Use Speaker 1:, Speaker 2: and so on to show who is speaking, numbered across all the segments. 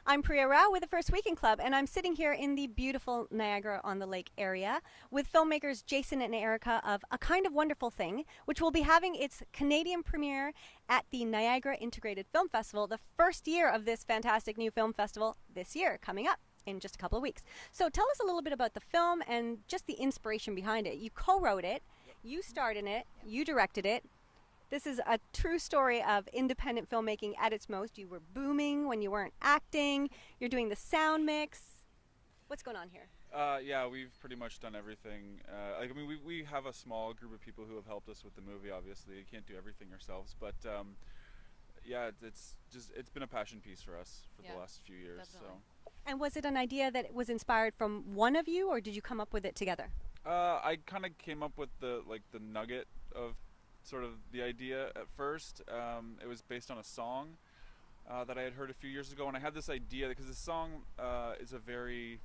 Speaker 1: I'm Priya Rao with the First Weekend Club, and I'm sitting here in the beautiful Niagara on the Lake area with filmmakers Jason and Erica of A Kind of Wonderful Thing, which will be having its Canadian premiere at the Niagara Integrated Film Festival, the first year of this fantastic new film festival this year, coming up in just a couple of weeks. So tell us a little bit about the film and just the inspiration behind it. You co-wrote it, you starred in it, you directed it. This is a true story of independent filmmaking at its most. You were booming when you weren't acting. You're doing the sound mix. What's going on here?
Speaker 2: Yeah, we've pretty much done everything. We have a small group of people who have helped us with the movie. Obviously, you can't do everything yourselves, but yeah, it's been a passion piece for us for the last few years.
Speaker 3: Definitely.
Speaker 2: So.
Speaker 1: And was it an idea that was inspired from one of you, or did you come up with it together?
Speaker 2: I kind of came up with the nugget of sort of the idea at first. It was based on a song that I had heard a few years ago, and I had this idea because the song is a very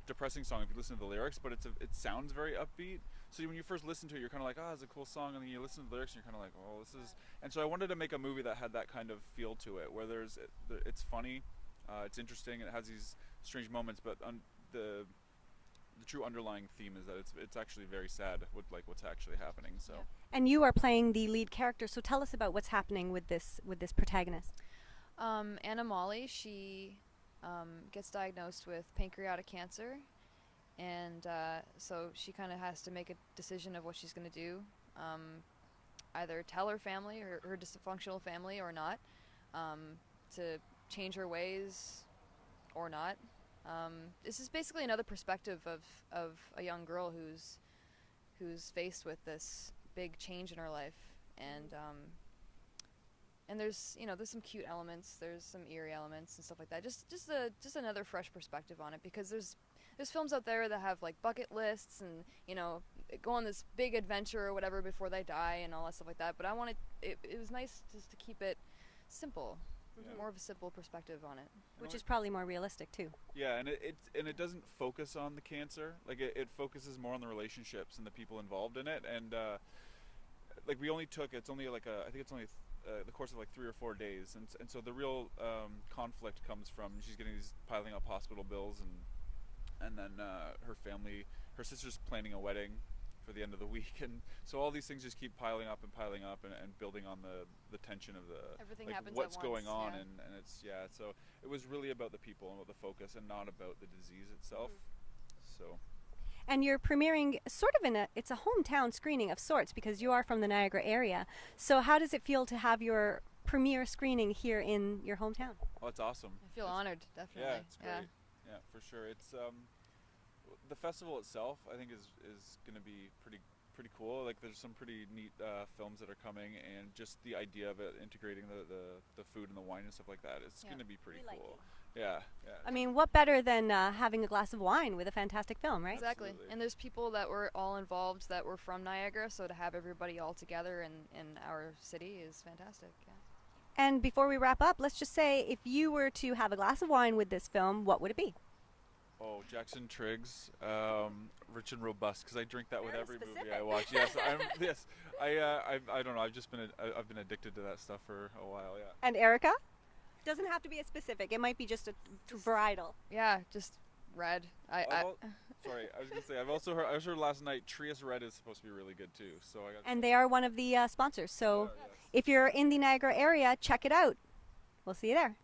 Speaker 2: depressing song if you listen to the lyrics, but it sounds very upbeat. So when you first listen to it, you're kind of like, oh, it's a cool song, and then you listen to the lyrics, and you're kind of like, oh, this is. And so I wanted to make a movie that had that kind of feel to it, where it's funny, it's interesting, it has these strange moments, but the true underlying theme is that it's actually very sad with what's actually happening. So.
Speaker 1: Yeah. And you are playing the lead character, so tell us about what's happening with this protagonist.
Speaker 3: Anna Molly, she gets diagnosed with pancreatic cancer, and so she kind of has to make a decision of what she's going to do, either tell her family, her dysfunctional family, or not, to change her ways or not. This is basically another perspective of a young girl who's faced with this big change in her life, and there's some cute elements, there's some eerie elements and stuff like that. Just another fresh perspective on it, because there's films out there that have like bucket lists and go on this big adventure or whatever before they die and all that stuff like that. But I wanted it was nice just to keep it simple.
Speaker 2: Yeah.
Speaker 3: More of a simple perspective on it,
Speaker 1: Which is probably more realistic too.
Speaker 2: Yeah, and it doesn't focus on the cancer. Like it focuses more on the relationships and the people involved in it. And we only took I think it's only the course of 3 or 4 days. And so the real conflict comes from she's getting these piling up hospital bills, and then her sister's planning a wedding for the end of the week, and so all these things just keep piling up and building on the tension of
Speaker 3: everything happens
Speaker 2: what's
Speaker 3: at
Speaker 2: going
Speaker 3: once,
Speaker 2: on, and it's so it was really about the people and about the focus and not about the disease itself. So.
Speaker 1: And you're premiering sort of it's a hometown screening of sorts, because you are from the Niagara area. So how does it feel to have your premiere screening here in your hometown?
Speaker 2: Oh, it's awesome.
Speaker 3: I feel honored, definitely.
Speaker 2: Yeah, it's great. Yeah, for sure. It's the festival itself, I think, is going to be pretty cool. Like, there's some pretty neat films that are coming, and just the idea of it integrating the food and the wine and stuff like that, it's going to be pretty cool. Yeah.
Speaker 1: I mean, what better than having a glass of wine with a fantastic film, right?
Speaker 3: Exactly.
Speaker 2: Absolutely.
Speaker 3: And there's people that were all involved that were from Niagara, so to have everybody all together in our city is fantastic. Yeah.
Speaker 1: And before we wrap up, let's just say, if you were to have a glass of wine with this film, what would it be?
Speaker 2: Oh, Jackson Triggs, Rich and Robust, because I drink that with
Speaker 1: Very
Speaker 2: every
Speaker 1: specific.
Speaker 2: movie I watch. Yes, I don't know. I've been addicted to that stuff for a while. Yeah.
Speaker 1: And Erica? Doesn't have to be a specific. It might be just a varietal.
Speaker 3: Yeah, just red.
Speaker 2: Sorry, I was gonna say I was heard last night Trius Red is supposed to be really good too. So I got.
Speaker 1: And they are one of the sponsors. So
Speaker 2: yes.
Speaker 1: if you're in the Niagara area, check it out. We'll see you there.